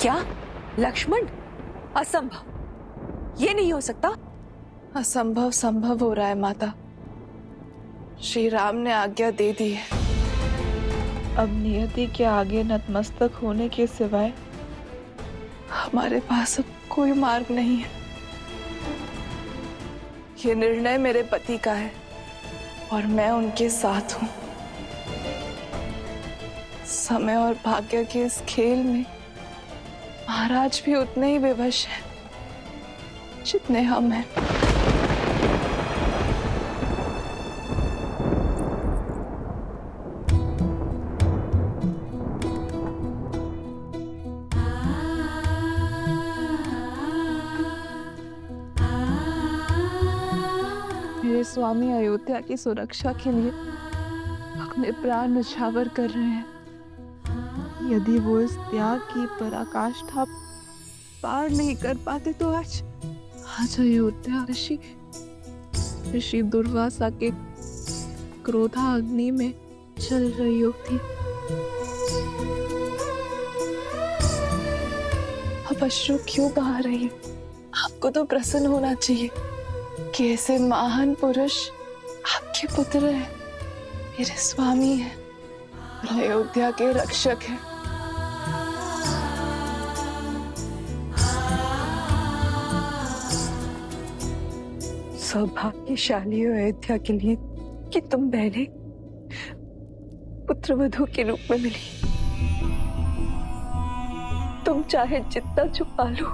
क्या लक्ष्मण? असंभव, ये नहीं हो सकता। असंभव संभव हो रहा है माता। श्री राम ने आज्ञा दे दी है। अब नियति के आगे नतमस्तक होने के सिवाय हमारे पास अब कोई मार्ग नहीं है। ये निर्णय मेरे पति का है और मैं उनके साथ हूं। समय और भाग्य के इस खेल में महाराज भी उतने ही विवश हैं जितने हम हैं। मेरे स्वामी अयोध्या की सुरक्षा के लिए अपने प्राण न्यौछावर कर रहे हैं। यदि वो इस त्याग की पराकाष्ठा पार नहीं कर पाते तो आज अयोध्या ऋषि दुर्वासा के क्रोधा अग्नि में जल रही होती। अब अश्रु क्यों बहा रही है? आपको तो प्रसन्न होना चाहिए कि ऐसे महान पुरुष आपके पुत्र हैं, मेरे स्वामी हैं, अयोध्या के रक्षक हैं। सौभाग्यशाली हो अयोध्या के लिए कि तुम बहने पुत्रवधू के रूप में मिली। तुम चाहे जितना छुपा लो,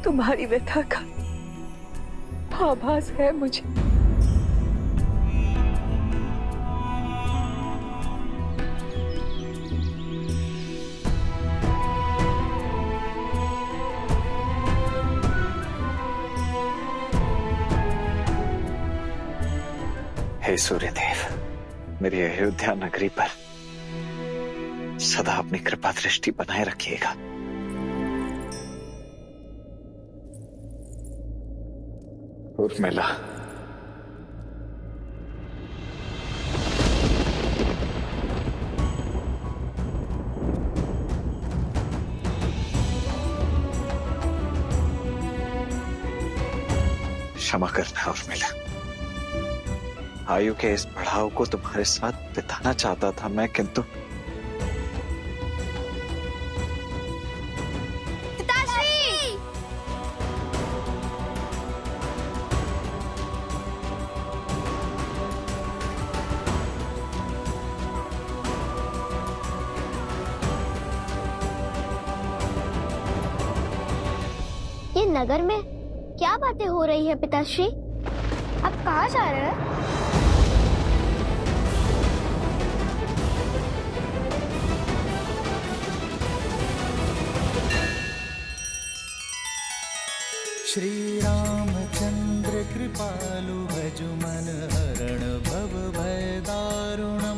तुम्हारी व्यथा का आभास है मुझे। हे सूर्यदेव, मेरी अयोध्या नगरी पर सदा अपनी कृपा दृष्टि बनाए रखिएगा। उर्मिला, क्षमा करना उर्मिला। आयु के इस पड़ाव को तुम्हारे साथ बिताना चाहता था मैं, किंतु ये नगर में क्या बातें हो रही है पिताश्री? आप कहाँ जा रहे हैं? श्री रामचंद्र कृपालु भजु मन हरण भव भय दारुणम।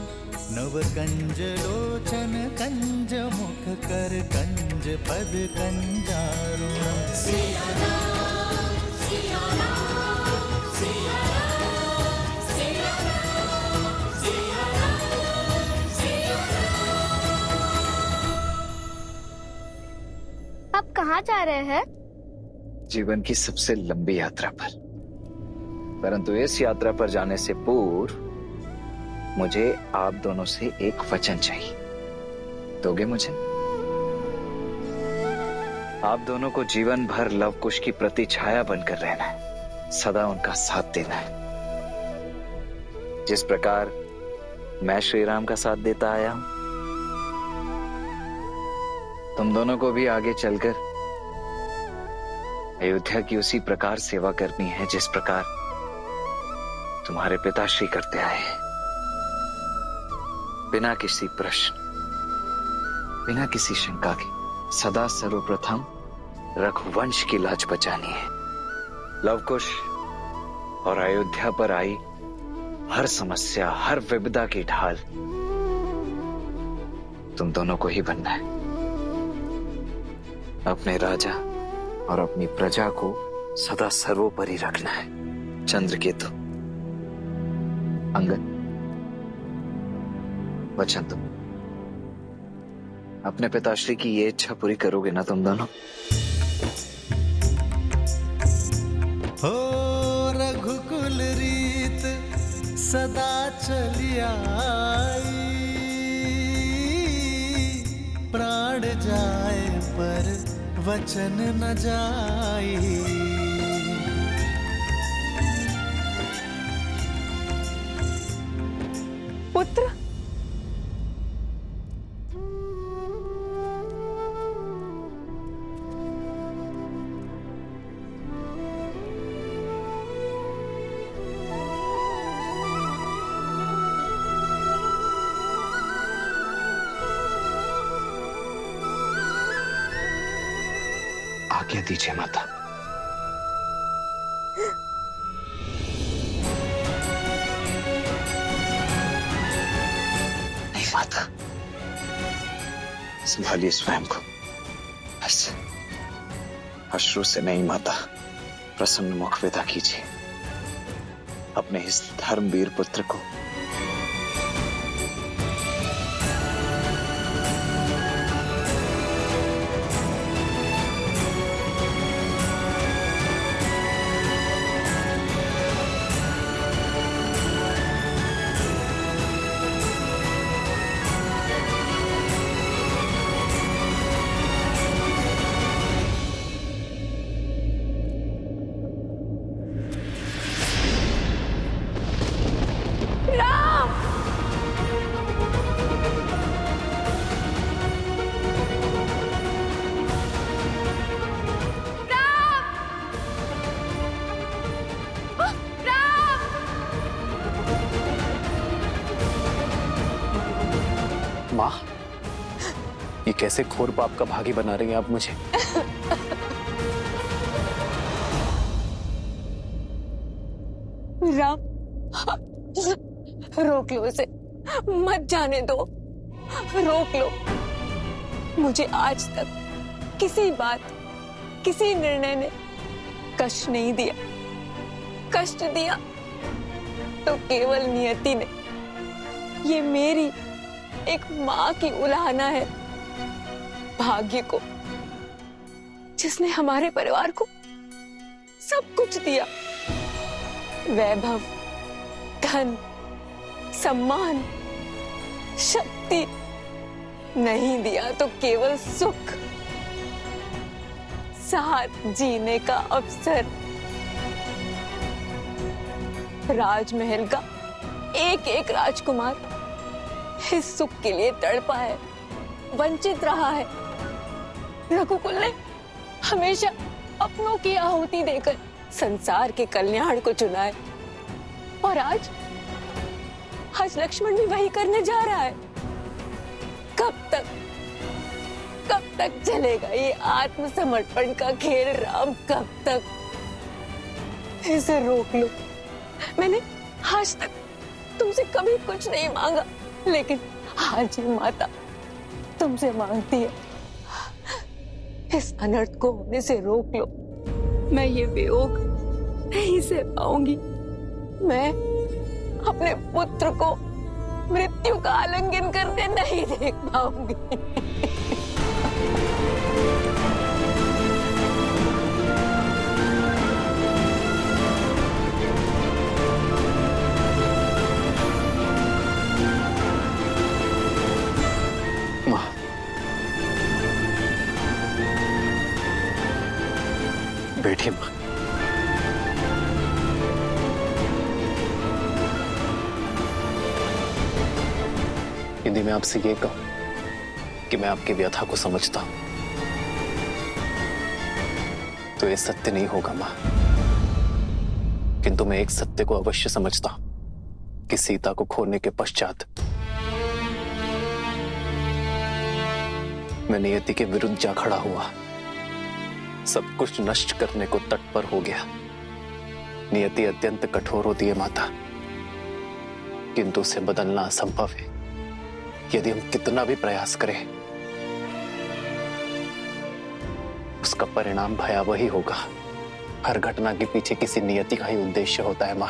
नव कंज लोचन कंज मुख कर कंज पद कंजारुणम। सिया राम, सिया राम, सिया राम, सिया राम, सिया राम, सिया राम। आप कहाँ जा रहे हैं? जीवन की सबसे लंबी यात्रा पर, परंतु इस यात्रा पर जाने से पूर्व मुझे आप दोनों से एक वचन चाहिए। दोगे मुझे? आप दोनों को जीवन भर लव कुश की प्रतिछाया बनकर रहना है, सदा उनका साथ देना है। जिस प्रकार मैं श्री राम का साथ देता आया हूं, तुम दोनों को भी आगे चलकर अयोध्या की उसी प्रकार सेवा करनी है जिस प्रकार तुम्हारे पिताश्री करते आए हैं। बिना किसी प्रश्न, बिना किसी शंका के सदा सर्वप्रथम रघुवंश की लाज बचानी है। लवकुश और अयोध्या पर आई हर समस्या, हर विपदा की ढाल तुम दोनों को ही बनना है। अपने राजा और अपनी प्रजा को सदा सर्वोपरि रखना है। चंद्रकेतु, अंगद, वचन दो। अपने पिताश्री की ये इच्छा पूरी करोगे ना तुम दोनों? हो रघुकुल रीत सदा चली आई, प्राण जाए पर वचन न जाई। पुत्र, आज्ञा दीजिए माता। नहीं माता, संभालिए स्वयं को। ऐसे अश्रु से नहीं माता, प्रसन्न मुख विदा कीजिए अपने इस धर्मवीर पुत्र को। माँ, ये कैसे घोर पाप का भागी बना रही हैं आप मुझे? राम, रोक लो इसे, मत जाने दो, रोक लो। मुझे आज तक किसी बात, किसी निर्णय ने कष्ट नहीं दिया। कष्ट दिया तो केवल नियति ने। ये मेरी एक माँ की उलाहना है भाग्य को, जिसने हमारे परिवार को सब कुछ दिया। वैभव, धन, सम्मान, शक्ति नहीं दिया तो केवल सुख, साथ जीने का अवसर। राजमहल का एक एक राजकुमार इस सुख के लिए तड़पा है, वंचित रहा है। रघुकुल ने हमेशा अपनों की आहुति देकर संसार के कल्याण को चुना है, और आज लक्ष्मण भी वही करने जा रहा है। कब तक चलेगा ये आत्मसमर्पण का खेल राम? कब तक? इसे रोक लो। मैंने आज तक तुमसे कभी कुछ नहीं मांगा, लेकिन आज ये माता तुमसे मांगती है, इस अनर्थ को होने से रोक लो। मैं ये वियोग नहीं सह पाऊंगी। मैं अपने पुत्र को मृत्यु का आलिंगन करते नहीं देख पाऊंगी। माँ, बैठिए माँ। यदि मैं आपसे ये कहूं कि मैं आपकी व्यथा को समझता हूं, तो ये सत्य नहीं होगा मां। किंतु मैं एक सत्य को अवश्य समझता हूं कि सीता को खोने के पश्चात मैं नियति के विरुद्ध जा खड़ा हुआ, सब कुछ नष्ट करने को तत्पर हो गया। नियति अत्यंत कठोर होती है माता, किंतु उसे बदलना असंभव है। यदि हम कितना भी प्रयास करें, उसका परिणाम भयावह ही होगा। हर घटना के पीछे किसी नियति का ही उद्देश्य होता है मां।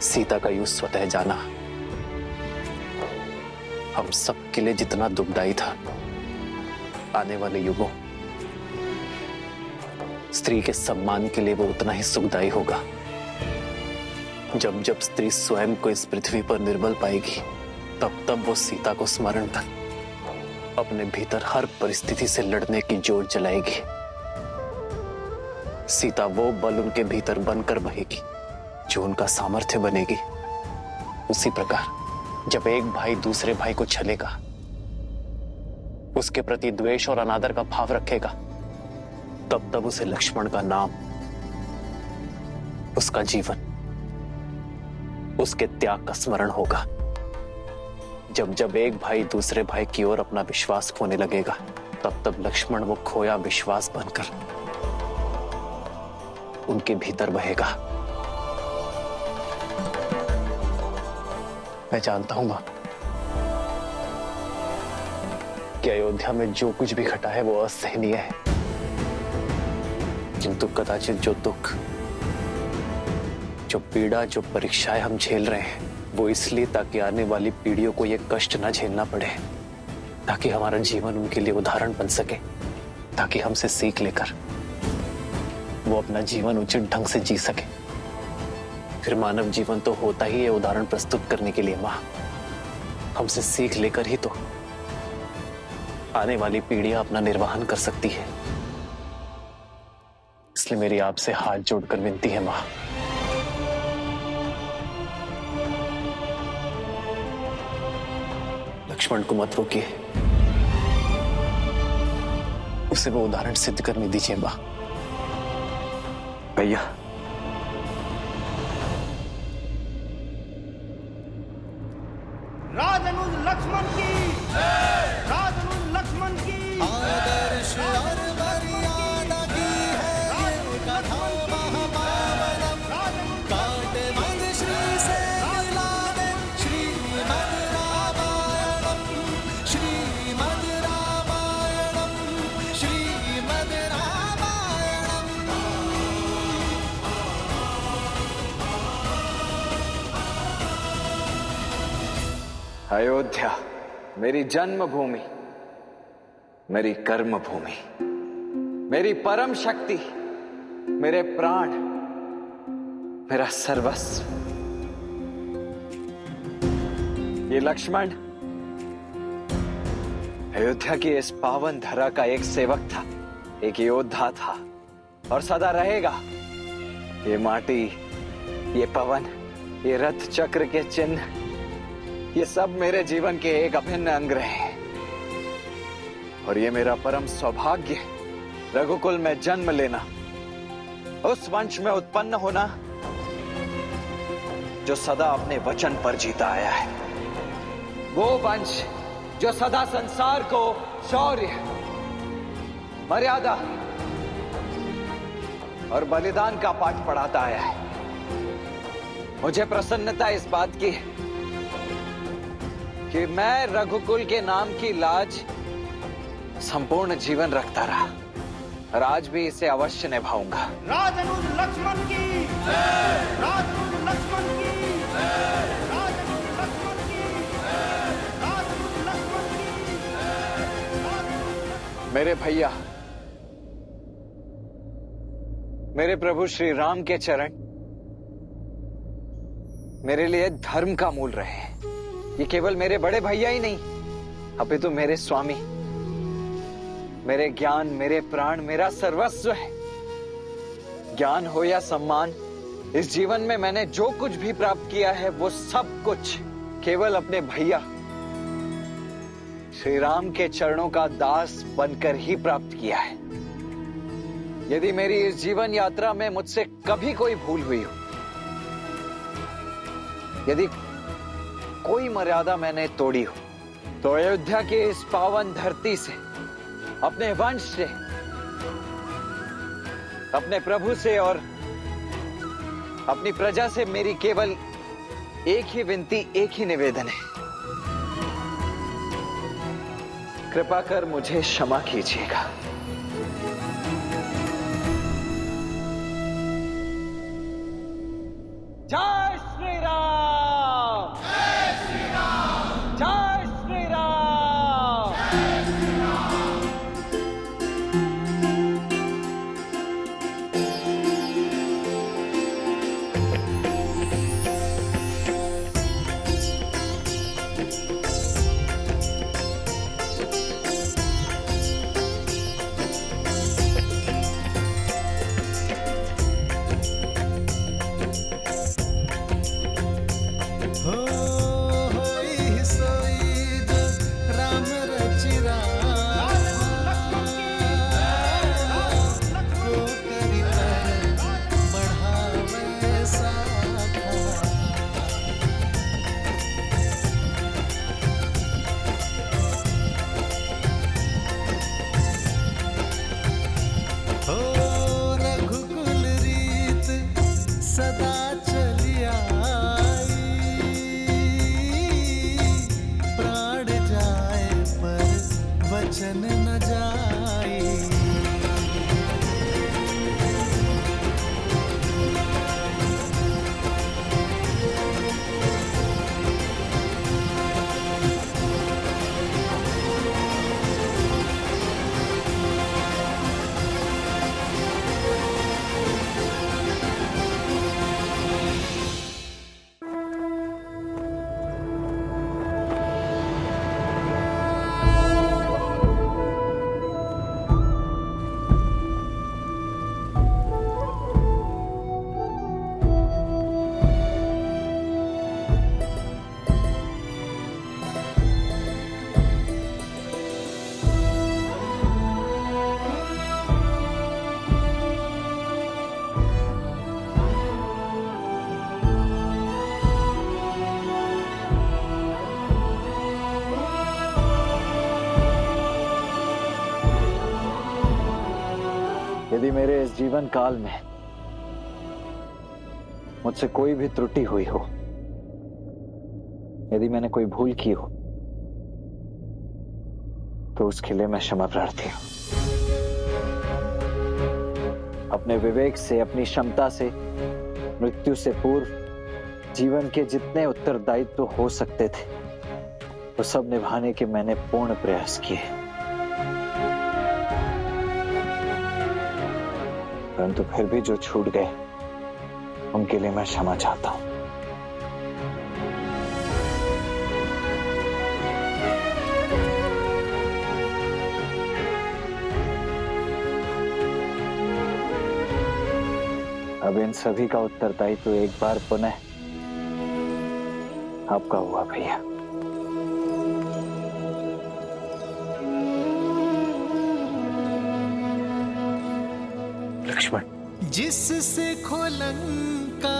सीता का युग स्वतः जाना हम सब के लिए जितना दुखदायी था, आने वाले युगों स्त्री के सम्मान के लिए वो उतना ही सुखदायी होगा। जब जब स्त्री स्वयं को इस पृथ्वी पर निर्बल पाएगी, तब तब वो सीता को स्मरण कर अपने भीतर हर परिस्थिति से लड़ने की जोर जलाएगी। सीता वो बल उनके भीतर बनकर बहेगी जो उनका सामर्थ्य बनेगी। उसी प्रकार जब एक भाई दूसरे भाई को छलेगा, उसके प्रति द्वेष और अनादर का भाव रखेगा, तब तब उसे लक्ष्मण का नाम, उसका जीवन, उसके त्याग का स्मरण होगा। जब जब एक भाई दूसरे भाई की ओर अपना विश्वास खोने लगेगा, तब तब लक्ष्मण वो खोया विश्वास बनकर उनके भीतर बहेगा। मैं जानता हूं मां कि अयोध्या में जो कुछ भी घटा है वो असहनीय है, किंतु कदाचित जो दुख, जो पीड़ा, जो परीक्षाएं हम झेल रहे हैं, वो इसलिए ताकि आने वाली पीढ़ियों को ये कष्ट ना झेलना पड़े, ताकि हमारा जीवन उनके लिए उदाहरण बन सके, ताकि हमसे सीख लेकर वो अपना जीवन उचित ढंग से जी सके। फिर मानव जीवन तो होता ही है उदाहरण प्रस्तुत करने के लिए मां। हमसे सीख लेकर ही तो आने वाली पीढ़ियां अपना निर्वहन कर सकती है। इसलिए मेरी आपसे हाथ जोड़कर विनती है मां, लक्ष्मण को मत रोकिए, उसे वो उदाहरण सिद्ध करने दीजिए मां। भैया, राजनुज लक्ष्मण की, राजनुज लक्ष्मण की आदर्श और मर्यादा की है ये कथा महापावनम। काटे मन श्री से मिलाने श्रीमद् रामायणम, श्रीमद् रामायणम, श्रीमद् रामायणम। अयोध्या मेरी जन्मभूमि, मेरी कर्म भूमि, मेरी परम शक्ति, मेरे प्राण, मेरा सर्वस्व। ये लक्ष्मण अयोध्या की इस पावन धरा का एक सेवक था, एक योद्धा था और सदा रहेगा। ये माटी, ये पवन, ये रथ चक्र के चिन्ह, ये सब मेरे जीवन के एक अभिन्न अंग रहे हैं। और ये मेरा परम सौभाग्य है, रघुकुल में जन्म लेना, उस वंश में उत्पन्न होना जो सदा अपने वचन पर जीता आया है। वो वंश जो सदा संसार को शौर्य, मर्यादा और बलिदान का पाठ पढ़ाता आया है। मुझे प्रसन्नता इस बात की कि मैं रघुकुल के नाम की लाज संपूर्ण जीवन रखता रहा और आज भी इसे अवश्य निभाऊंगा। राजनुज लक्ष्मण की, राजनुज लक्ष्मण की, राजनुज लक्ष्मण की, राजनुज लक्ष्मण की। मेरे भैया, मेरे प्रभु श्री राम के चरण मेरे लिए धर्म का मूल रहे हैं। ये केवल मेरे बड़े भैया ही नहीं, अपितु मेरे स्वामी, मेरे ज्ञान, मेरे प्राण, मेरा सर्वस्व है। ज्ञान हो या सम्मान, इस जीवन में मैंने जो कुछ भी प्राप्त किया है वो सब कुछ केवल अपने भैया श्री राम के चरणों का दास बनकर ही प्राप्त किया है। यदि मेरी इस जीवन यात्रा में मुझसे कभी कोई भूल हुई हो, यदि कोई मर्यादा मैंने तोड़ी हो, तो अयोध्या के इस पावन धरती से, अपने वंश से, अपने प्रभु से और अपनी प्रजा से मेरी केवल एक ही विनती, एक ही निवेदन है। कृपा कर मुझे क्षमा कीजिएगा। जय श्री राम, जय श्री राम, जय श्री राम, जय श्री राम, मेरे इस जीवन काल में मुझसे कोई भी त्रुटि हुई हो, यदि मैंने कोई भूल की हो, तो उसके लिए मैं क्षमा प्रार्थी हूं। अपने विवेक से, अपनी क्षमता से, मृत्यु से पूर्व जीवन के जितने उत्तरदायित्व हो सकते थे, वो सब निभाने के मैंने पूर्ण प्रयास किए, परंतु फिर भी जो छूट गए उनके लिए मैं क्षमा चाहता हूं। अब इन सभी का उत्तरदायित्व एक बार पुनः आपका हुआ भैया। लक्ष्मण, जिससे खोलंका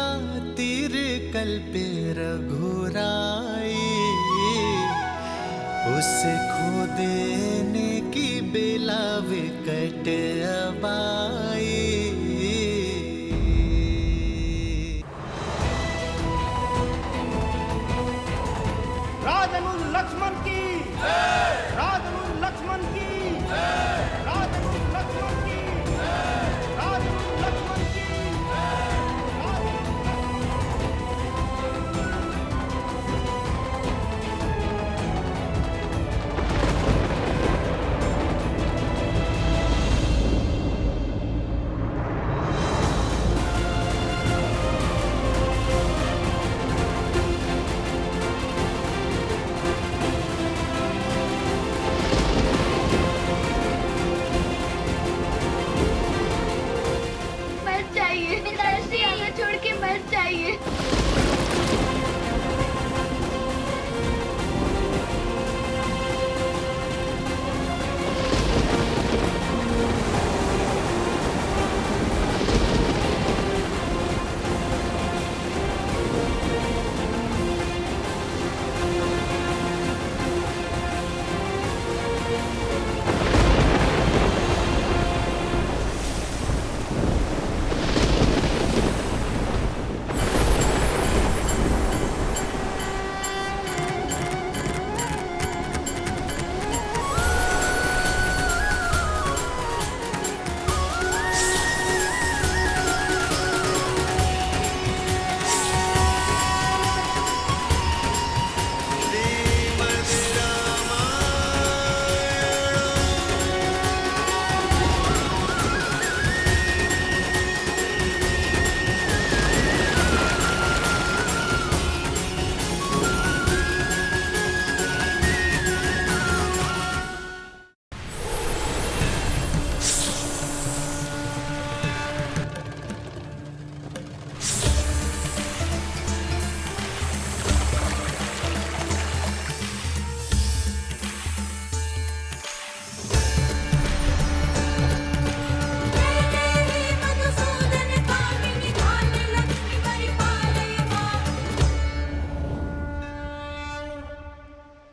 तीर कल पे रघुराई, उससे खो देने की बेला विकट अबाई। राजनुज लक्ष्मण की राजनुज लक्ष्मण की राजनुज लक्ष्मण की राजनुज लक्ष्मण की। मर जाइए पिताश्री, हमें छोड़ के मर जाइए।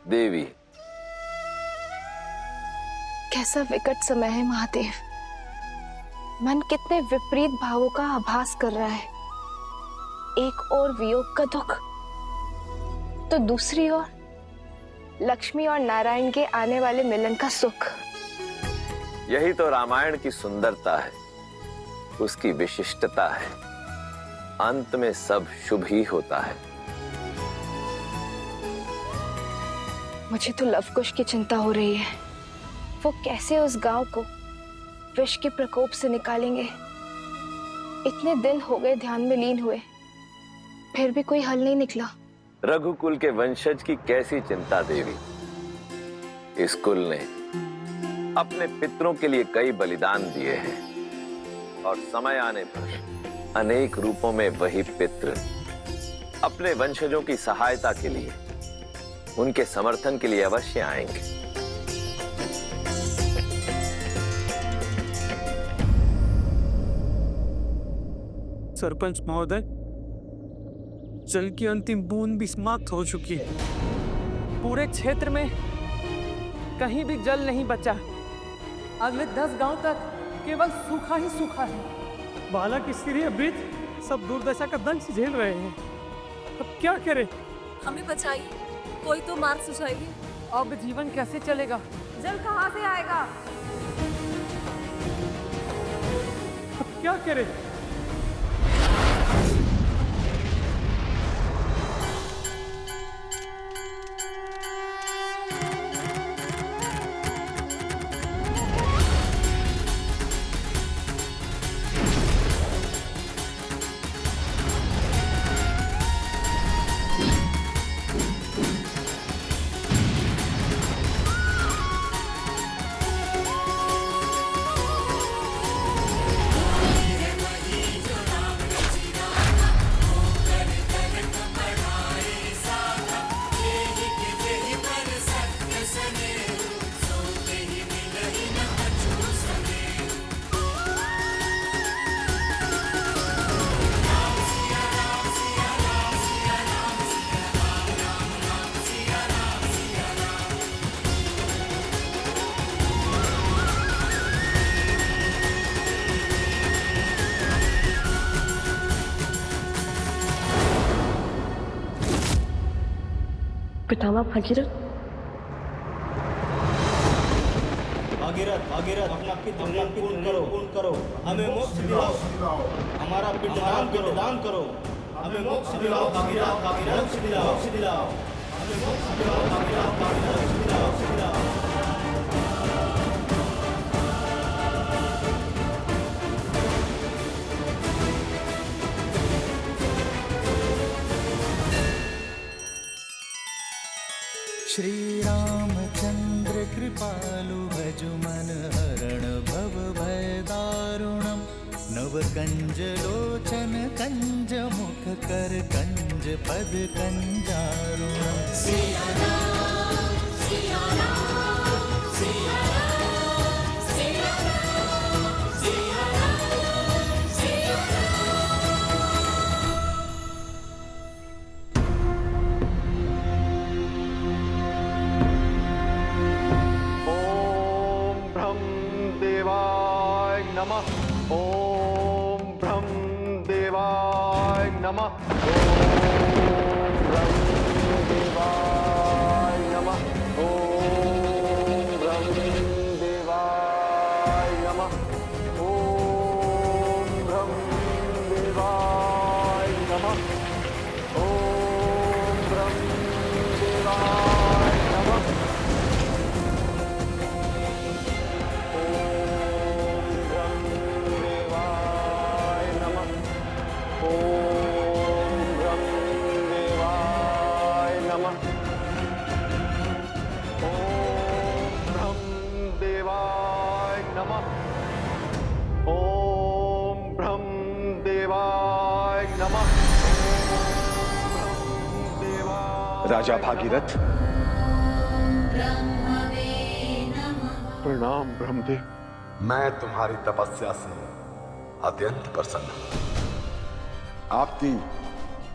देवी, कैसा विकट समय है महादेव। मन कितने विपरीत भावों का आभास कर रहा है। एक और वियोग का दुख, तो दूसरी ओर लक्ष्मी और नारायण के आने वाले मिलन का सुख। यही तो रामायण की सुंदरता है, उसकी विशिष्टता है। अंत में सब शुभ ही होता है। मुझे तो लवकुश की चिंता हो रही है। वो कैसे उस गांव को विष के प्रकोप से निकालेंगे। इतने दिन हो गए ध्यान में लीन हुए, फिर भी कोई हल नहीं निकला। रघुकुल के वंशज की कैसी चिंता देवी। इस कुल ने अपने पितरों के लिए कई बलिदान दिए हैं, और समय आने पर अनेक रूपों में वही पितृ अपने वंशजों की सहायता के लिए, उनके समर्थन के लिए अवश्य आएंगे। सरपंच महोदय, जल की अंतिम बूंद भी समाप्त हो चुकी है। पूरे क्षेत्र में कहीं भी जल नहीं बचा। अगले 10 गांव तक केवल सूखा ही सूखा है। बालक स्त्री वृद्ध सब दुर्दशा का दंश झेल रहे हैं। अब क्या करें? हमें बचाइए, कोई तो मार्ग सुझाइए। अब जीवन कैसे चलेगा? जल कहाँ से आएगा? अब क्या करें? पितामह भगीरथ, भागीरथ भागीरथ अपना पितृ पूर्ण करो, हमें मोक्ष दिलाओ, हमारा पिंडदान करो, हमें मोक्ष दिलाओ भागीरथ भागीरथ, मोक्ष दिलाओ, हमें मोक्ष दिलाओ भागीरथ भागीरथ, मोक्ष दिलाओ। श्री रामचंद्र कृपालु भजु मन हरण भव भय दारुणम, नव कंज लोचन कंज मुख कर कंज पद कंजारुणम। सिया राम, सिया राम, सिया राम, सिया राम, सिया राम, सिया नमः। ओम ब्रह्म देवाय नमः। ओम ब्रह्म देवाय नमः। ओम ब्रह्म देवाय नमः। ओम ब्रह्म देवाय नमः। ओम ब्रह्म देवाय नमः। राजा भागीरथ, प्रणाम ब्रह्मदेव। मैं तुम्हारी तपस्या से अत्यंत प्रसन्न हूं। आपकी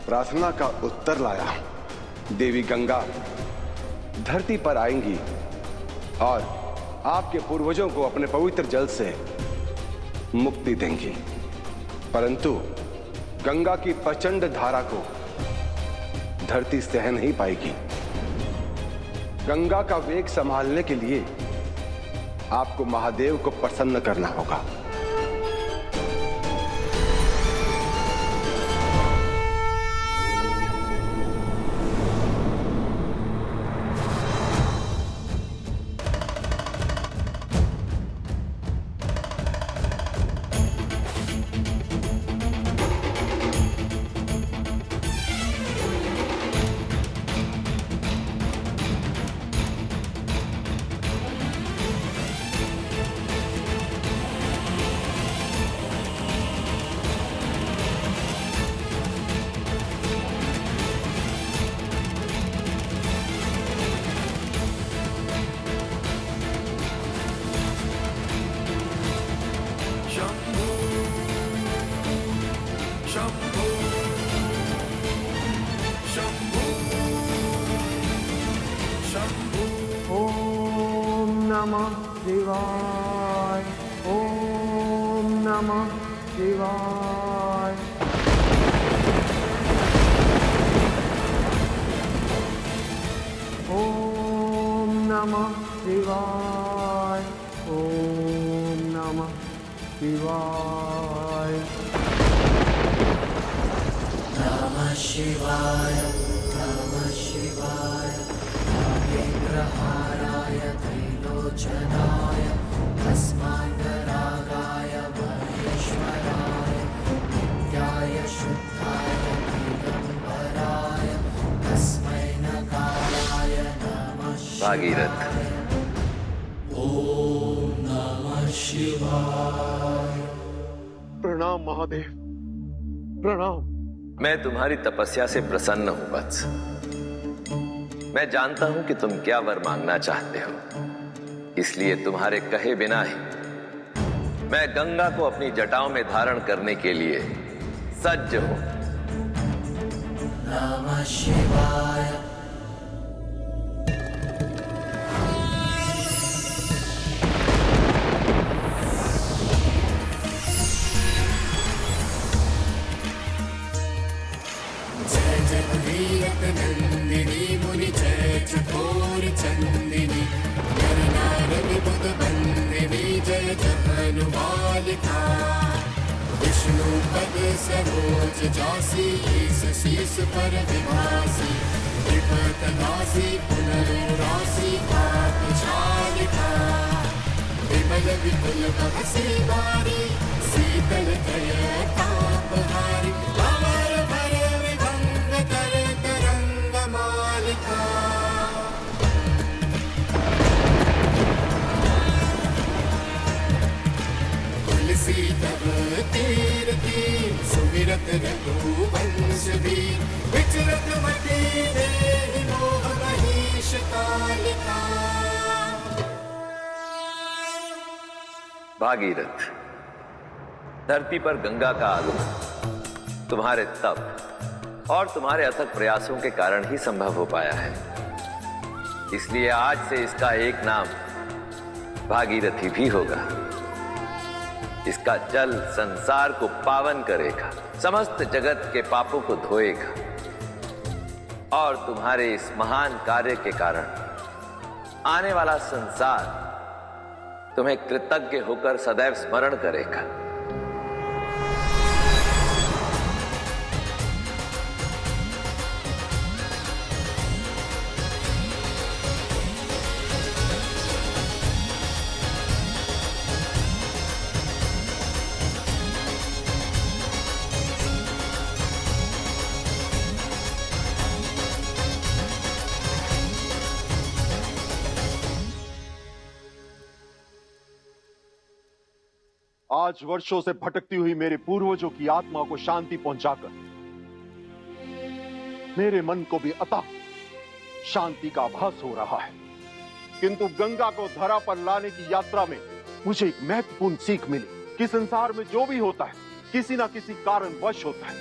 प्रार्थना का उत्तर लाया हूं। देवी गंगा धरती पर आएंगी और आपके पूर्वजों को अपने पवित्र जल से मुक्ति देंगी, परंतु गंगा की प्रचंड धारा को धरती सह नहीं पाएगी। गंगा का वेग संभालने के लिए आपको महादेव को प्रसन्न करना होगा। ओम नमः शिवाय। ओम शिवाय। ओम नमः शिवाय। ओम नमः शिवाय। नमः शिवाय। नमः शिवाय। विग्रहाराय त्रिलोचनाय भस्मान्तरागाय महेश्वराय नित्याय शुद्धाय दिगंबराय तस्मै नकाराय नमः भागीरथ। ओम नमः शिवाय। प्रणाम महादेव, प्रणाम। मैं तुम्हारी तपस्या से प्रसन्न हूं वत्स। मैं जानता हूं कि तुम क्या वर मांगना चाहते हो, इसलिए तुम्हारे कहे बिना ही मैं गंगा को अपनी जटाओं में धारण करने के लिए सज्ज हूं। नमः शिवाय। जय जगदीरथ नंदिनी मुनि जय चकोर चंदिनी नर नारद बुध बंदिनी जय जगनुबालिका विष्णु पद सरोज जासी ईस शीस पर विभासी विपत नासी पुनर्रासी पाप चालिका विमल विपुल भवसी वारी शीतल दय तापहारी अमर भर विभंग कर तरंग मालिका। तुलसी तब तीर तीर सुमिरत रघुवंश वीर विचरत मति देहि मोह महीश कालिका। भागीरथ, धरती पर गंगा का आगमन तुम्हारे तप और तुम्हारे अथक प्रयासों के कारण ही संभव हो पाया है। इसलिए आज से इसका एक नाम भागीरथी भी होगा। इसका जल संसार को पावन करेगा, समस्त जगत के पापों को धोएगा और तुम्हारे इस महान कार्य के कारण आने वाला संसार तुम्हें कृतज्ञ होकर सदैव स्मरण करेगा। आज वर्षों से भटकती हुई मेरे पूर्वजों की आत्मा को शांति पहुंचाकर मेरे मन को भी अतः शांति का आभास हो रहा है। किंतु गंगा को धरा पर लाने की यात्रा में मुझे एक महत्वपूर्ण सीख मिली कि संसार में जो भी होता है किसी ना किसी कारणवश होता है।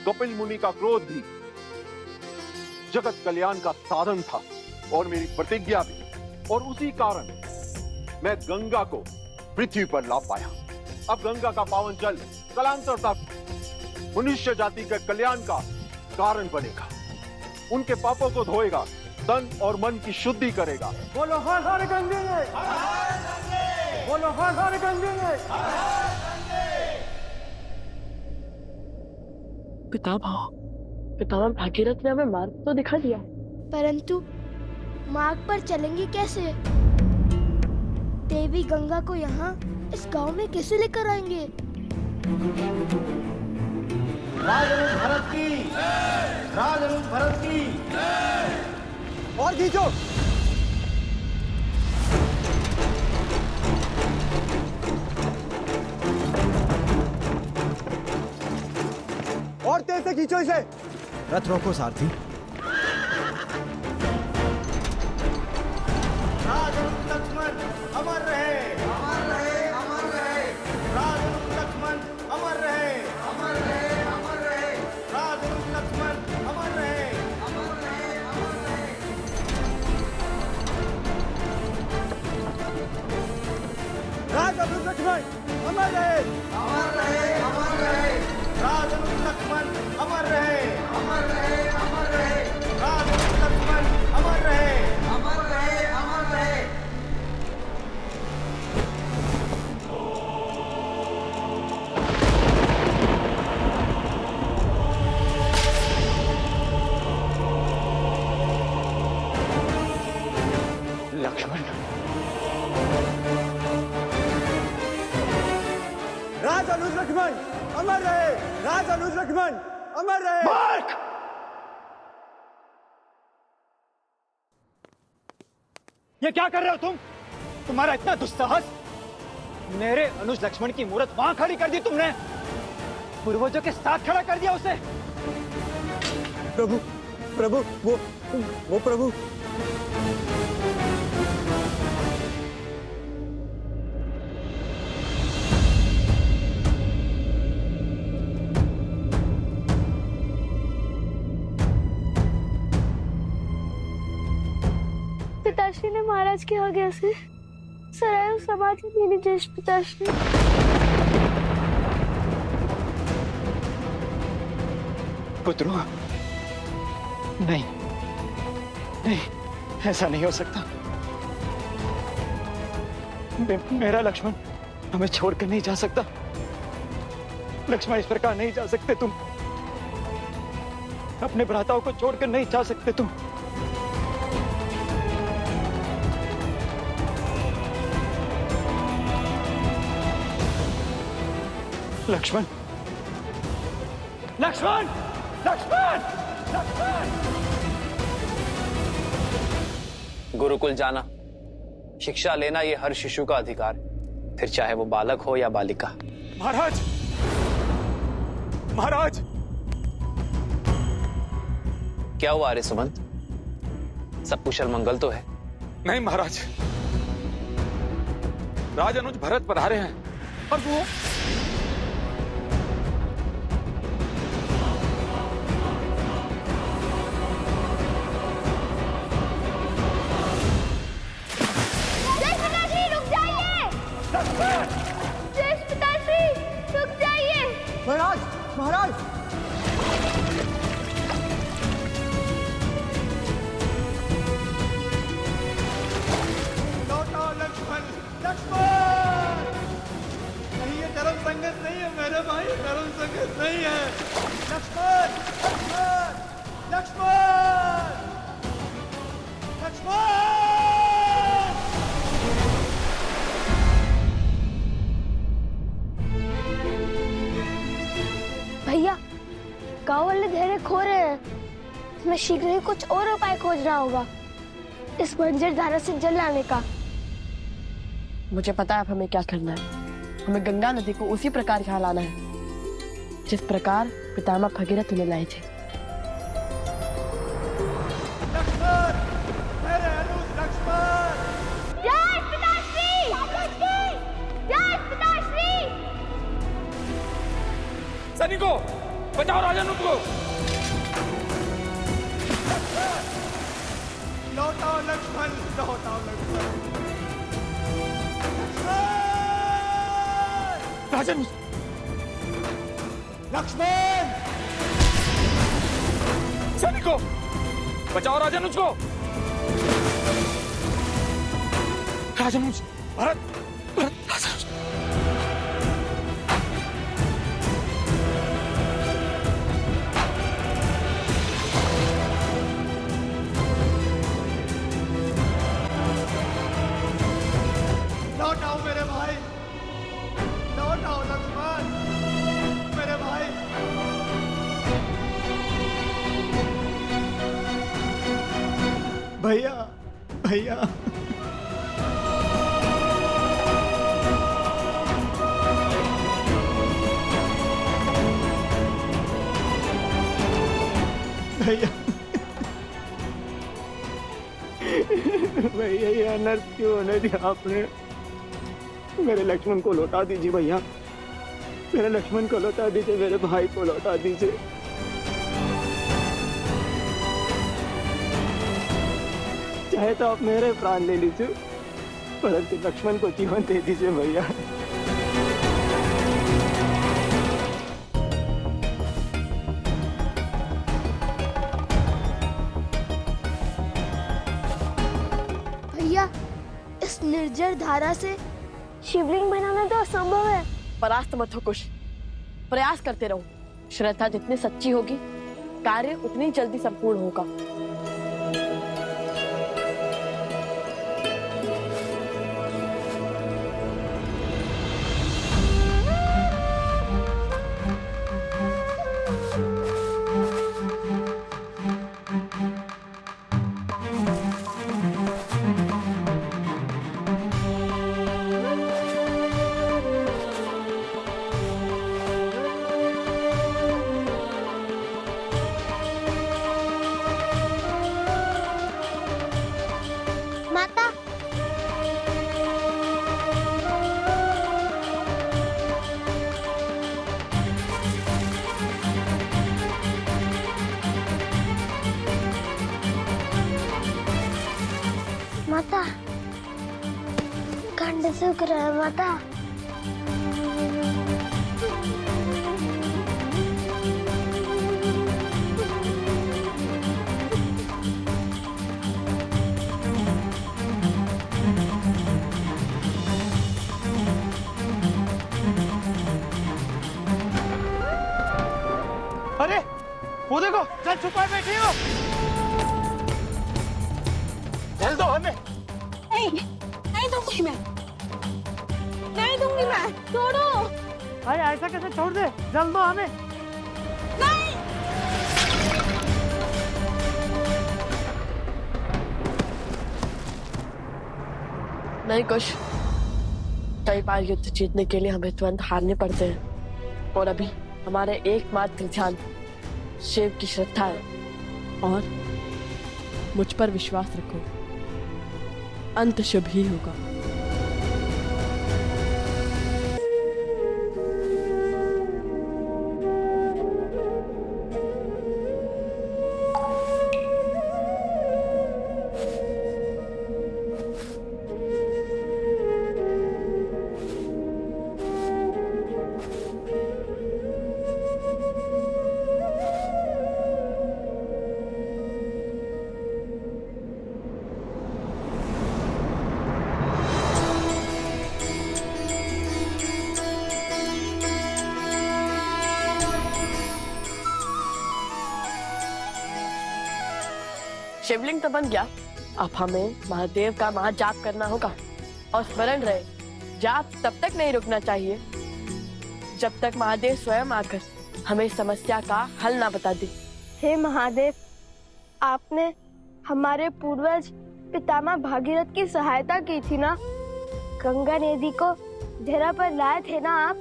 कपिल मुनि का क्रोध भी जगत कल्याण का साधन था और मेरी प्रतिज्ञा भी, और उसी कारण मैं गंगा को पृथ्वी पर ला पाया। अब गंगा का पावन जल कालांतर तक मनुष्य जाति के कल्याण का कारण बनेगा, उनके पापों को धोएगा, तन और मन की शुद्धि करेगा। बोलो हर हर गंगे, बोलो हर हर गंगे। पितामह भागीरथ ने हमें मार्ग तो दिखा दिया, परंतु मार्ग पर चलेंगे कैसे? देवी गंगा को यहाँ इस गांव में कैसे लेकर आएंगे? राजरूप भरत की, राजरूप भरत की। और खींचो। और तेज से खींचो इसे। रथ रोको सारथी। राजरूप लक्ष्मण अमर रहे, अमर रहे, अमर रहे। राजरूप लक्ष्मण अमर रहे, अमर रहे, अमर रहे। राजरूप लक्ष्मण अमर रहे, अमर रहे, अमर रहे। राजरूप लक्ष्मण अमर रहे, लक्ष्मण अमर रहे, राज अनुज लक्ष्मण अमर रहे। मार्क! ये क्या कर रहे हो तुम? तुम्हारा इतना दुस्साहस! मेरे अनुज लक्ष्मण की मूर्त वहां खड़ी कर दी तुमने, पूर्वजों के साथ खड़ा कर दिया उसे। प्रभु प्रभु वो प्रभु। पिताश्री ने महाराज के आगे से सराय समाधि मेरी जश पिताश्री। पुत्रों, नहीं नहीं, ऐसा नहीं हो सकता। मेरा लक्ष्मण हमें छोड़कर नहीं जा सकता। लक्ष्मण, इस प्रकार नहीं जा सकते तुम। अपने भ्राताओं को छोड़कर नहीं जा सकते तुम। लक्ष्मण लक्ष्मण लक्ष्मण लक्ष्मण! गुरुकुल जाना, शिक्षा लेना ये हर शिशु का अधिकार है, फिर चाहे वो बालक हो या बालिका। महाराज महाराज! क्या हुआ आर्य सुमंत? सब कुशल मंगल तो है? नहीं महाराज, राज अनुज भरत पधारे हैं और वो महाराज महाराज! लौटाओ लक्ष्मण लक्ष्मण! नहीं, ये धर्म संगत नहीं है मेरे भाई, धर्म संगत नहीं है। लक्ष्मण लक्ष्मण लक्ष्मण लक्ष्मण! भैया, गांव वाले धैर्य खो रहे हैं। मैं शीघ्र ही कुछ और उपाय खोज रहा होगा इस बंजर धारा से जल लाने का। मुझे पता है अब हमें क्या करना है। हमें गंगा नदी को उसी प्रकार यहाँ लाना है जिस प्रकार पितामह भगीरथ उन्हें लाए थे। लक्ष्मण! मेरे अनुज लक्ष्मण! जय पिताश्री! जय पिताश्री! सैनिकों, बचाओ राजा अनुज को! लौटाओ लक्ष्मण, लौटाओ लक्ष्मण! राजा अनुज! लक्ष्मण! सैनिकों, बचाओ राजा अनुज को! राजा अनुज, भरत भरत, राजा अनुज! लौटाओ मेरे भाई, लौटाओ लक्ष्मण, मेरे भाई! भैया भैया! भैया भैया, ये अनर्थ क्यों होने दिया आपने? मेरे लक्ष्मण को लौटा दीजिए भैया, मेरे लक्ष्मण को लौटा दीजिए, मेरे भाई को लौटा दीजिए। चाहे तो आप मेरे प्राण ले लीजिए, परंतु लक्ष्मण को जीवन दे दीजिए भैया। भैया, इस निर्जर धारा से शिवलिंग बनाना तो असंभव है। परास्त मत हो कुश, प्रयास करते रहो। श्रद्धा जितनी सच्ची होगी, कार्य उतनी जल्दी संपूर्ण होगा। शुक्र है माता। अरे वो देखो, चल छुपा बैठी हो। चल दो हमें। नहीं, नहीं दूंगी मैं, नहीं दूंगी मैं, छोड़ो। अरे ऐसा कैसे छोड़ दे, जल दो हमें। नहीं। नहीं कुछ, कई बार युद्ध जीतने के लिए हमें तुरंत हारने पड़ते हैं, और अभी हमारे एकमात्र ध्यान शिव की श्रद्धा है, और मुझ पर विश्वास रखो, अंत शुभ ही होगा। शिवलिंग तो बन गया, अब हमें महादेव का महाजाप करना होगा, और स्मरण रहे, जाप तब तक नहीं रुकना चाहिए जब तक महादेव स्वयं आकर हमें समस्या का हल ना बता दे। हे महादेव, आपने हमारे पूर्वज पितामह भागीरथ की सहायता की थी ना, गंगा नदी को धरा पर लाए थे ना आप।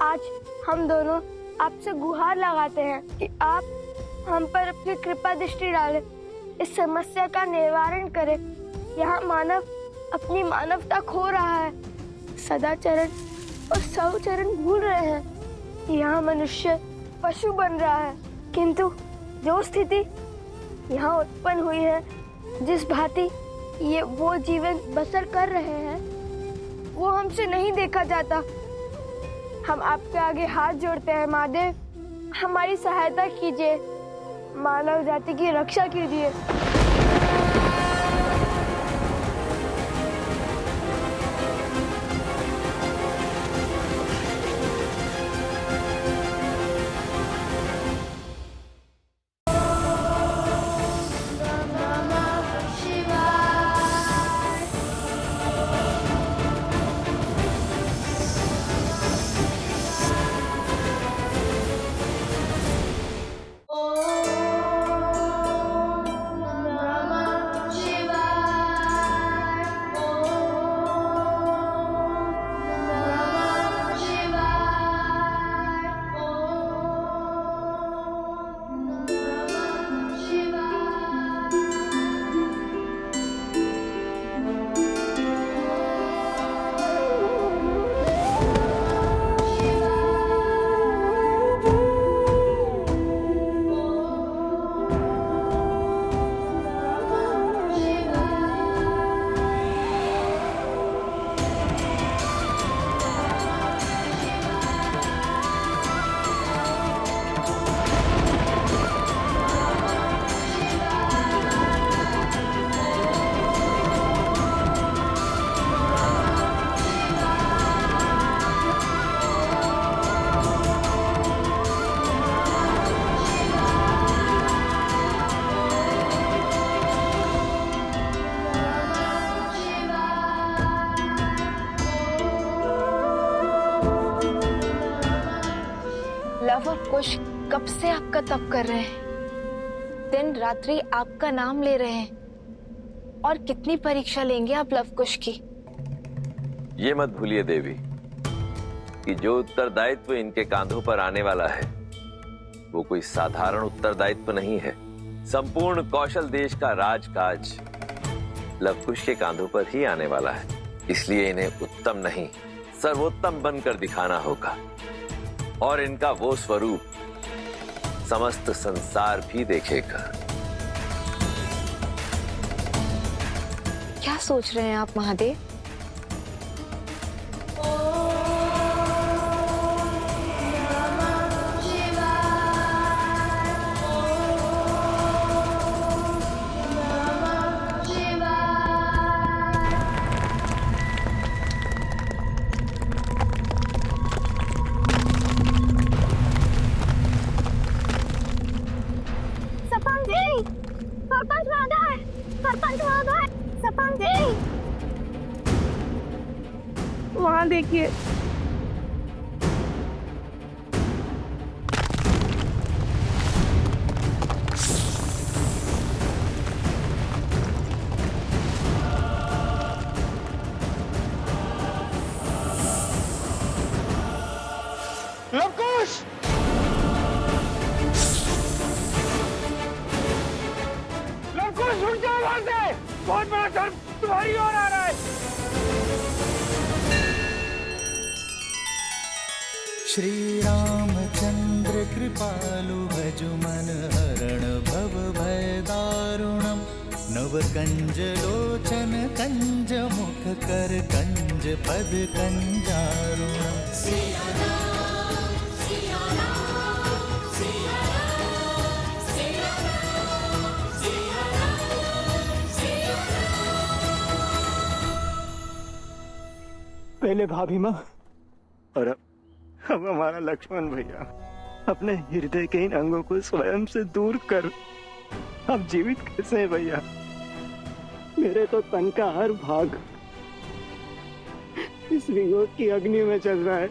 आज हम दोनों आपसे गुहार लगाते हैं कि आप हम पर अपनी कृपा दृष्टि डालें, इस समस्या का निवारण करें। यहाँ मानव अपनी मानवता खो रहा है, सदाचरण और सौचरण भूल रहे हैं। यहाँ मनुष्य पशु बन रहा है, किंतु जो स्थिति यहाँ उत्पन्न हुई है, जिस भांति ये वो जीवन बसर कर रहे हैं, वो हमसे नहीं देखा जाता। हम आपके आगे हाथ जोड़ते हैं महादेव, हमारी सहायता कीजिए, मानव जाति की रक्षा कीजिए। लव और कुश कब से आपका तप कर रहे हैं, दिन रात्रि आपका नाम ले रहे हैं, और कितनी परीक्षा लेंगे आप लव कुश की। ये मत भूलिए देवी कि जो उत्तरदायित्व इनके कांधों पर आने वाला है वो कोई साधारण उत्तरदायित्व नहीं है। संपूर्ण कौशल देश का राजकाज लवकुश के कांधों पर ही आने वाला है, इसलिए इन्हें उत्तम नहीं सर्वोत्तम बनकर दिखाना होगा, और इनका वो स्वरूप समस्त संसार भी देखेगा। क्या सोच रहे हैं आप महादेव? सरपंच महोदय, सरपंच महोदय, सरपंच जी। वहां देखिए। लवकुश! लवकुश उठ जाओ वहां से! बहुत बड़ा सर्प तुम्हारी ओर आ रहा है। श्री रामचंद्र कृपालु भजु मन हरण भव भय दारुणम नव कंज लोचन कंज मुख कर कंज पद कंजारुणम। पहले भाभी माँ और अब हमारा लक्ष्मण भैया अपने हृदय के इन अंगों को स्वयं से दूर कर अब जीवित कैसे हैं भैया? मेरे तो तन का हर भाग इस वियोग की अग्नि में चल रहा है।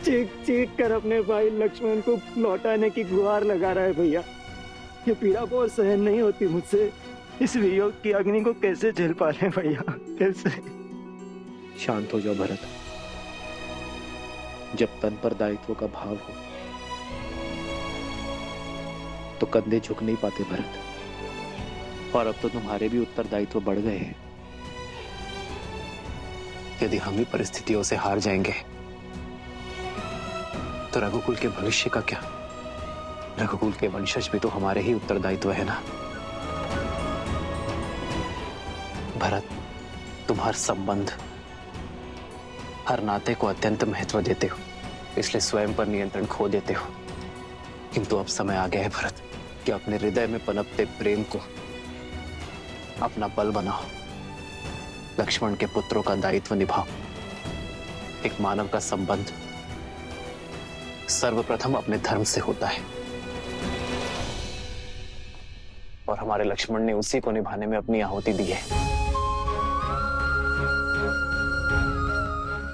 चीख चीख कर अपने भाई लक्ष्मण को लौटाने की गुहार लगा रहा है भैया। ये पीड़ा बहुत सहन नहीं होती मुझसे। इस वियोग की अग्नि को कैसे झेल पा रहे हैं भैया? कैसे? शांत हो जाओ भरत। जब तन पर दायित्व का भाव हो तो कंधे झुक नहीं पाते भरत। और अब तो तुम्हारे भी उत्तरदायित्व बढ़ गए हैं। यदि हम ही परिस्थितियों से हार जाएंगे तो रघुकुल के भविष्य का क्या? रघुकुल के वंशज भी तो हमारे ही उत्तरदायित्व है ना। भरत, तुम हर संबंध, हर नाते को अत्यंत महत्व देते हो, इसलिए स्वयं पर नियंत्रण खो देते हो। किंतु अब समय आ गया है भरत कि अपने हृदय में पनपते प्रेम को अपना बल बनाओ। लक्ष्मण के पुत्रों का दायित्व निभाओ। एक मानव का संबंध सर्वप्रथम अपने धर्म से होता है और हमारे लक्ष्मण ने उसी को निभाने में अपनी आहुति दी है।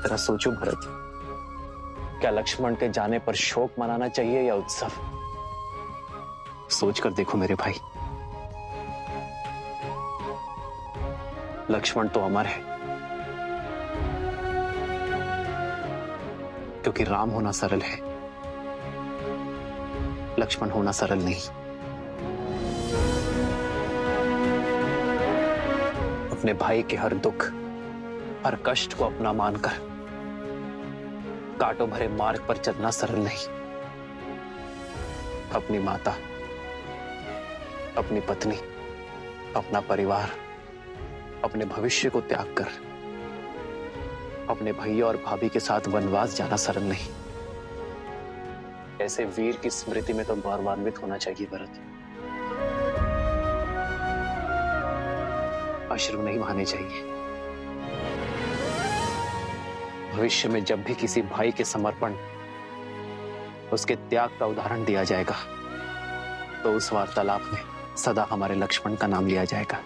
जरा सोचो भरत, क्या लक्ष्मण के जाने पर शोक मनाना चाहिए या उत्सव? सोच कर देखो मेरे भाई। लक्ष्मण तो अमर है क्योंकि राम होना सरल है, लक्ष्मण होना सरल नहीं। अपने भाई के हर दुख, हर कष्ट को अपना मानकर कांटों भरे मार्ग पर चलना सरल नहीं। अपनी माता, अपनी पत्नी, अपना परिवार, अपने भविष्य को त्याग कर अपने भैया और भाभी के साथ वनवास जाना सरल नहीं। ऐसे वीर की स्मृति में तो गौरवान्वित होना चाहिए भरत। अश्रु नहीं बहाने चाहिए। भविष्य में जब भी किसी भाई के समर्पण, उसके त्याग का उदाहरण दिया जाएगा तो उस वार्तालाप में सदा हमारे लक्ष्मण का नाम लिया जाएगा।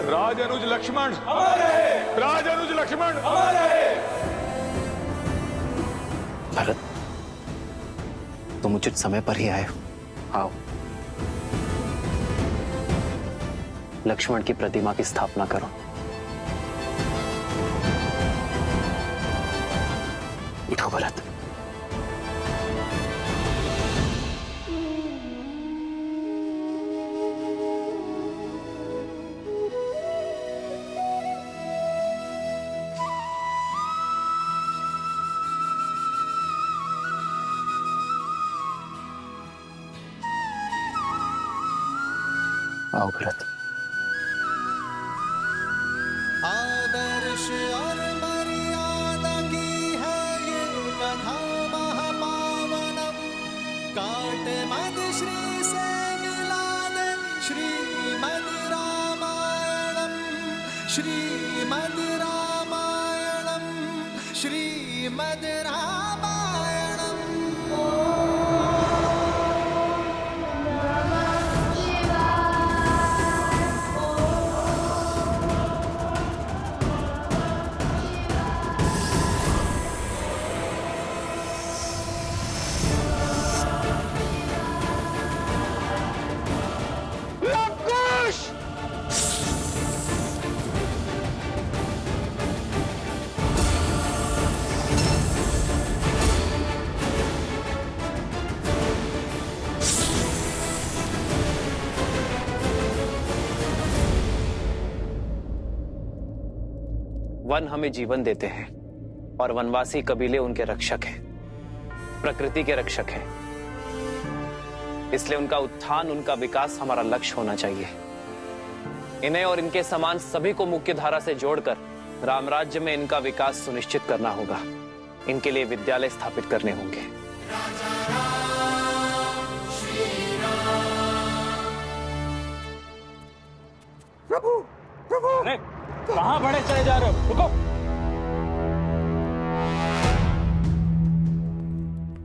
राज अनुज लक्ष्मण हमारे, राज अनुज लक्ष्मण हमारे। भरत, तुम उचित समय पर ही आए हो। आओ, लक्ष्मण की प्रतिमा की स्थापना करो। उठो भरत। आओ भरत। आदर्श और मर्यादा की है ये कथा महापावनम, काट मद श्री से मिला दे श्रीमद् रामायणम, श्रीमद् रामायणम, श्रीमद् रामायणम। वन हमें जीवन देते हैं और वनवासी कबीले उनके रक्षक हैं, प्रकृति के रक्षक हैं। इसलिए उनका उत्थान, उनका विकास हमारा लक्ष्य होना चाहिए। इन्हें और इनके समान सभी को मुख्य धारा से जोड़कर रामराज्य में इनका विकास सुनिश्चित करना होगा। इनके लिए विद्यालय स्थापित करने होंगे। प्रभु, प्रभु, अरे कहां बड़े चले जा रहे हो? रुको।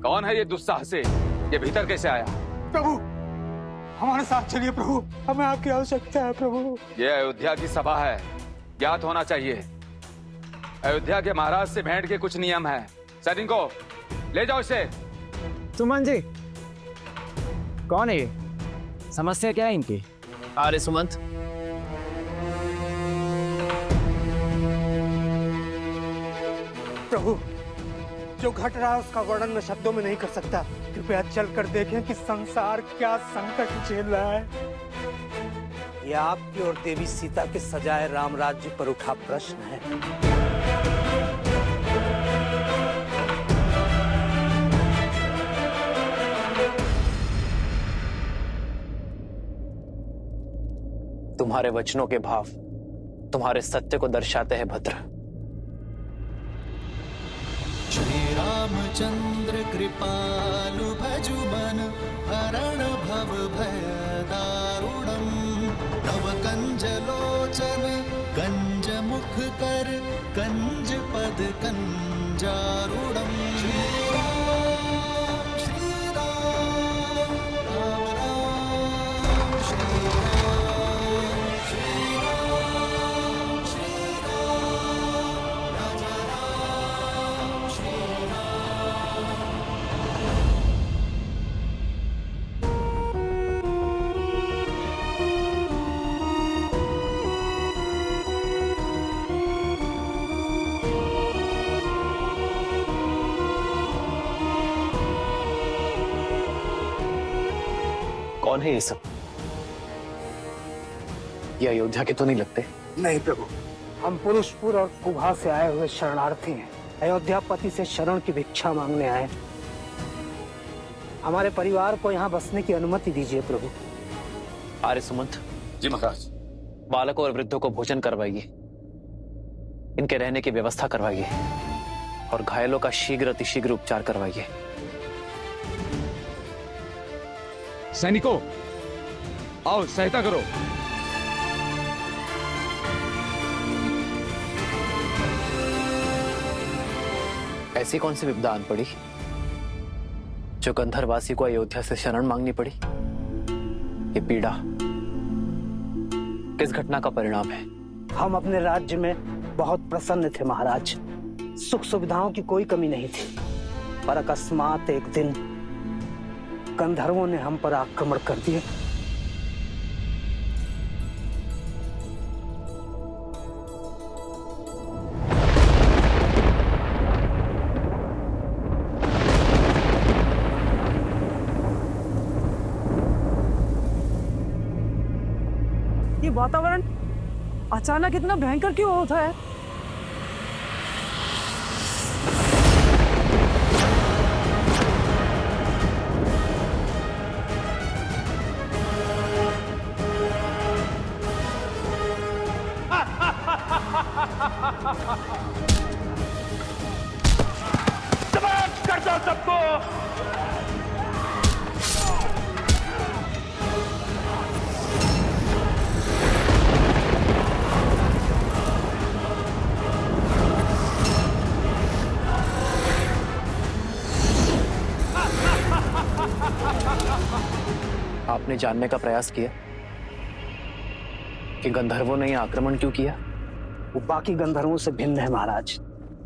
कौन है ये दुस्साहसी? ये भीतर कैसे आया? प्रभु, हमारे साथ चलिए प्रभु, हमें आपकी आवश्यकता है प्रभु। ये अयोध्या की सभा है, ज्ञात होना चाहिए। अयोध्या के महाराज से भेंट के कुछ नियम है। सैनिकों, ले जाओ इसे। सुमन जी, कौन है ये? समस्या क्या है इनकी? अरे सुमंत, प्रभु, जो घट रहा है उसका वर्णन मैं शब्दों में नहीं कर सकता। कृपया चलकर देखें कि संसार क्या संकट झेल रहा है। यह आपकी और देवी सीता के सजाए राम राज्य पर उठा प्रश्न है। तुम्हारे वचनों के भाव तुम्हारे सत्य को दर्शाते हैं भद्र। श्री रामचंद्र कृपालु भजु मन हरण भव भय दारुणम, नव कंज लोचन कंज मुख कर कंज पद कंजारुणम। श्री राम, श्री राम, राम राम, श्री राम, श्री राम, श्री राम, राम राम, श्री कौन है ये सब? ये अयोध्या के तो नहीं लगते। नहीं प्रभु, हम पुरुषपुर और कुभा से आए हुए शरणार्थी हैं। अयोध्यापति से शरण की भिक्षा मांगने आए। हमारे परिवार को यहाँ बसने की अनुमति दीजिए प्रभु। आर्य सुमंत जी महाराज। बालकों और वृद्धों को भोजन करवाइए, इनके रहने की व्यवस्था करवाइए और घायलों का शीघ्र अतिशीघ्र उपचार करवाइए। सैनिकों, आओ सहायता करो। ऐसी कौन सी विपदा आन पड़ी जो गंधर्वासी को अयोध्या से शरण मांगनी पड़ी? ये पीड़ा किस घटना का परिणाम है? हम अपने राज्य में बहुत प्रसन्न थे महाराज। सुख सुविधाओं की कोई कमी नहीं थी, पर अकस्मात एक दिन गंधर्वों ने हम पर आक्रमण कर दिए। ये वातावरण अचानक इतना भयंकर क्यों होता है? समाप्त कर दो सबको। आपने जानने का प्रयास किया कि गंधर्वों ने यह आक्रमण क्यों किया? वो बाकी गंधर्वों से भिन्न है महाराज।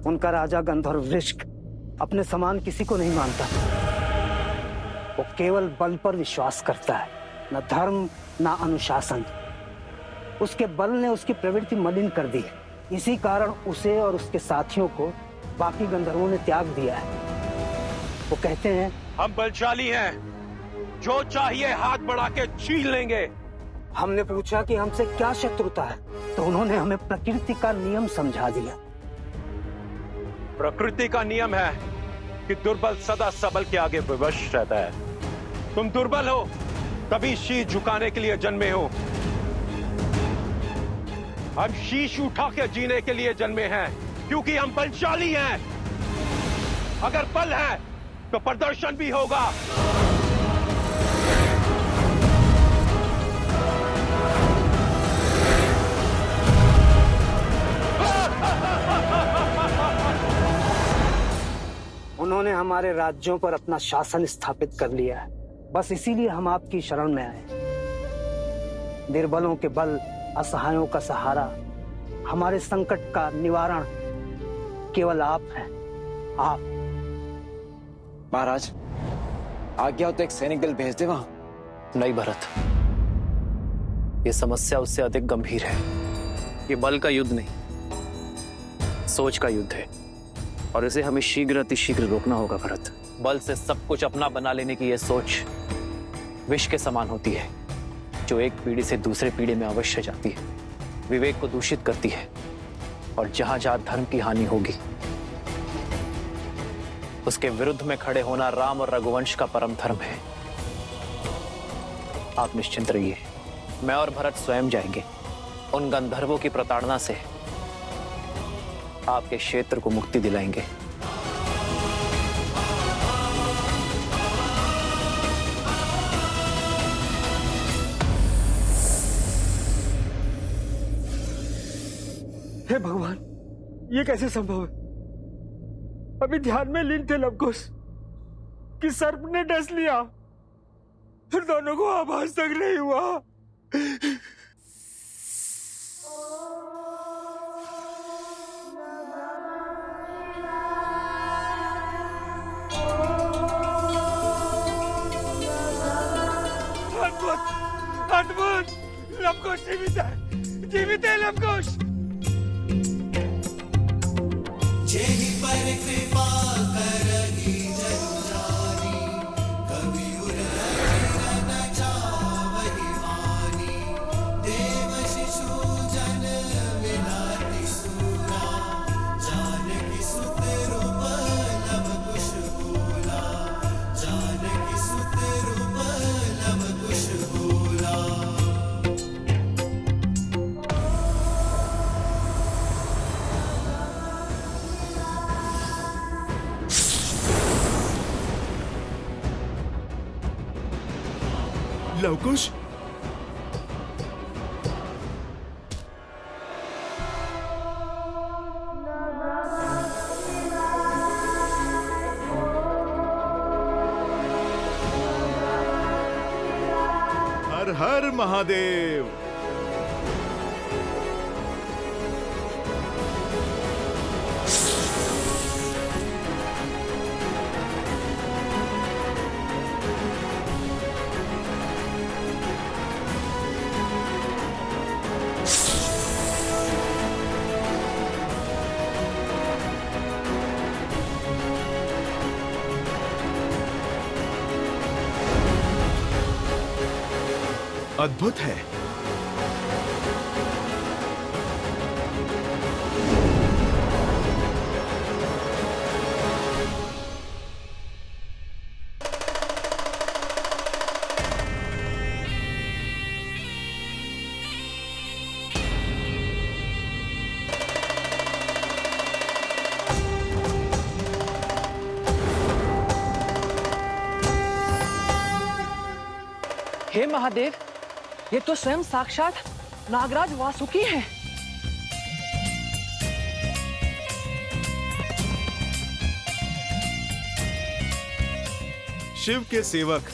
उनका राजा गंधर्व वृश्क अपने समान किसी को नहीं मानता। वो केवल बल पर विश्वास करता है, न धर्म न अनुशासन। उसके बल ने उसकी प्रवृत्ति मलिन कर दी है। इसी कारण उसे और उसके साथियों को बाकी गंधर्वों ने त्याग दिया है। वो कहते हैं, हम बलशाली हैं, जो चाहिए हाथ बढ़ा के छीन लेंगे। हमने पूछा कि हमसे क्या शत्रुता है, तो उन्होंने हमें प्रकृति का नियम समझा दिया। प्रकृति का नियम है कि दुर्बल सदा सबल के आगे विवश रहता है। तुम दुर्बल हो तभी शीश झुकाने के लिए जन्मे हो। हम शीश उठा के जीने के लिए जन्मे हैं, क्योंकि हम बलशाली हैं। अगर बल है तो प्रदर्शन भी होगा। उन्होंने हमारे राज्यों पर अपना शासन स्थापित कर लिया है। बस इसीलिए हम आपकी शरण में आए। निर्बलों के बल, असहायों का सहारा, हमारे संकट का निवारण केवल आप हैं। आप। महाराज, आज्ञा हो तो एक सैनिक दल भेज दे वहां। नहीं भरत, ये समस्या उससे अधिक गंभीर है। ये बल का युद्ध नहीं, सोच का युद्ध है, और इसे हमें शीघ्र अतिशीघ्र रोकना होगा भरत। बल से सब कुछ अपना बना लेने की यह सोच विष के समान होती है, जो एक पीढ़ी से दूसरे पीढ़ी में अवश्य जाती है, विवेक को दूषित करती है, और जहां जहां धर्म की हानि होगी उसके विरुद्ध में खड़े होना राम और रघुवंश का परम धर्म है। आप निश्चिंत रहिए, मैं और भरत स्वयं जाएंगे। उन गंधर्वों की प्रताड़ना से आपके क्षेत्र को मुक्ति दिलाएंगे। हे भगवान, ये कैसे संभव है? अभी ध्यान में लीन थे लवकुश कि सर्प ने डस लिया, फिर दोनों को आभास तक नहीं हुआ। अद्भुत, अद्भुत! लवकुश जीवित है, जीवित है लवकुश। जेहि पर कृपा करहि जनु जानी, कवि उर न जावहि हानि। देव शिशु जन विनाति सूरा, जानकी सुत रूप लव कुश बोला। जानकी सुत रूप लव कुश बोला। लवकुश, हर हर महादेव। अद्भुत है। हे महादेव, ये तो स्वयं साक्षात नागराज वासुकी हैं। शिव के सेवक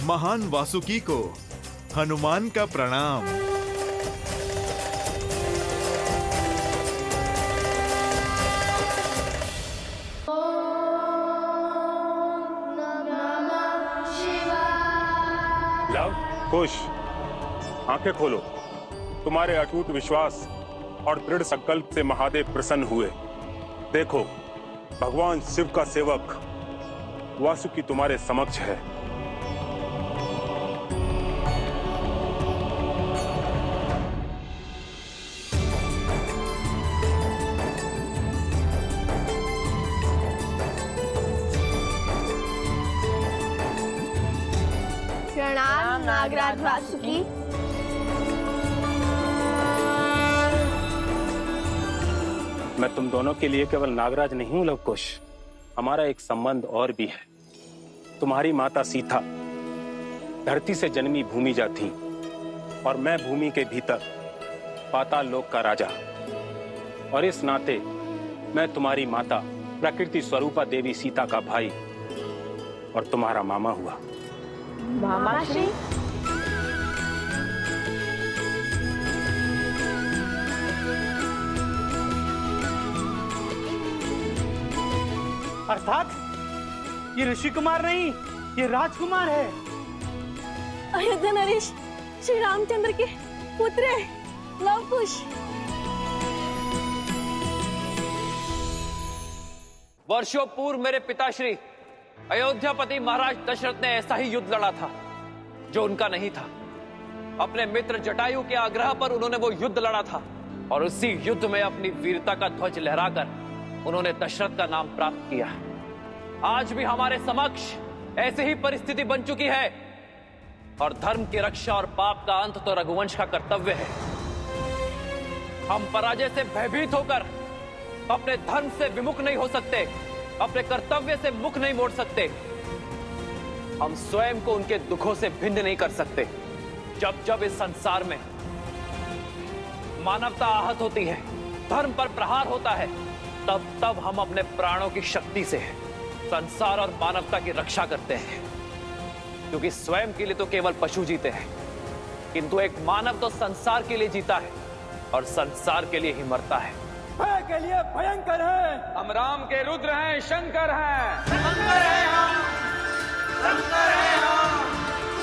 महान वासुकी को हनुमान का प्रणाम। लव कुश, आंखें खोलो। तुम्हारे अटूट विश्वास और दृढ़ संकल्प से महादेव प्रसन्न हुए। देखो, भगवान शिव का सेवक वासुकी तुम्हारे समक्ष है। प्रणाम नागराज वासुकी। मैं तुम दोनों के लिए केवल नागराज नहीं हूं लवकुश, हमारा एक संबंध और भी है। तुम्हारी माता सीता धरती से जन्मी भूमिजा थी और मैं भूमि के भीतर पाताल लोक का राजा, और इस नाते मैं तुम्हारी माता प्रकृति स्वरूपा देवी सीता का भाई और तुम्हारा मामा हुआ। मामाश्री, अर्थात ये ऋषि कुमार नहीं, ये राजकुमार है। अयोध्या नरेश श्री रामचंद्र के पुत्र लव कुश। वर्षों पूर्व मेरे पिताश्री अयोध्यापति महाराज दशरथ ने ऐसा ही युद्ध लड़ा था जो उनका नहीं था। अपने मित्र जटायु के आग्रह पर उन्होंने वो युद्ध लड़ा था और उसी युद्ध में अपनी वीरता का ध्वज लहराकर उन्होंने दशरथ का नाम प्राप्त किया। आज भी हमारे समक्ष ऐसी ही परिस्थिति बन चुकी है और धर्म की रक्षा और पाप का अंत तो रघुवंश का कर्तव्य है। हम पराजय से भयभीत होकर अपने धर्म से विमुख नहीं हो सकते, अपने कर्तव्य से मुख नहीं मोड़ सकते। हम स्वयं को उनके दुखों से भिन्न नहीं कर सकते। जब जब इस संसार में मानवता आहत होती है, धर्म पर प्रहार होता है, तब तब हम अपने प्राणों की शक्ति से संसार और मानवता की रक्षा करते हैं। क्योंकि स्वयं के लिए तो केवल पशु जीते हैं, किंतु एक मानव तो संसार के लिए जीता है और संसार के लिए ही मरता है। भय के लिए भयंकर है। हम राम के रुद्र हैं, शंकर हैं। शंकर है हम, शंकर है हम,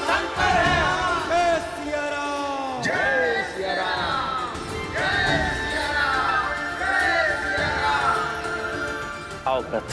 शंकर है हम। जय सिया राम, जय सिया राम, जय सिया राम, जय सिया राम। आओ व्रत।